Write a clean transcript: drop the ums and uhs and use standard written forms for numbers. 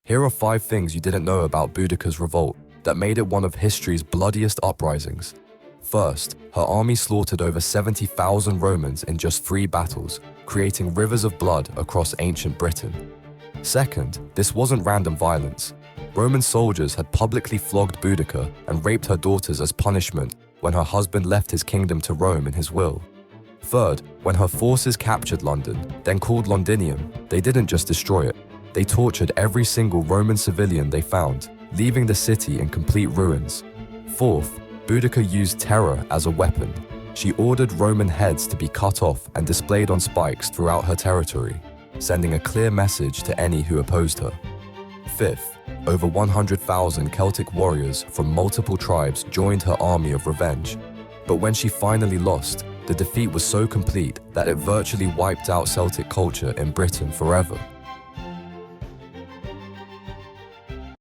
Here are 5 things you didn't know about Boudicca's revolt that made it one of history's bloodiest uprisings. First, her army slaughtered over 70,000 Romans in just 3 battles, creating rivers of blood across ancient Britain. Second, this wasn't random violence. Roman soldiers had publicly flogged Boudicca and raped her daughters as punishment when her husband left his kingdom to Rome in his will. Third, when her forces captured London, then called Londinium, they didn't just destroy it. They tortured every single Roman civilian they found, leaving the city in complete ruins. Fourth, Boudicca used terror as a weapon. She ordered Roman heads to be cut off and displayed on spikes throughout her territory, sending a clear message to any who opposed her. Fifth, over 100,000 Celtic warriors from multiple tribes joined her army of revenge. But when she finally lost, the defeat was so complete that it virtually wiped out Celtic culture in Britain forever.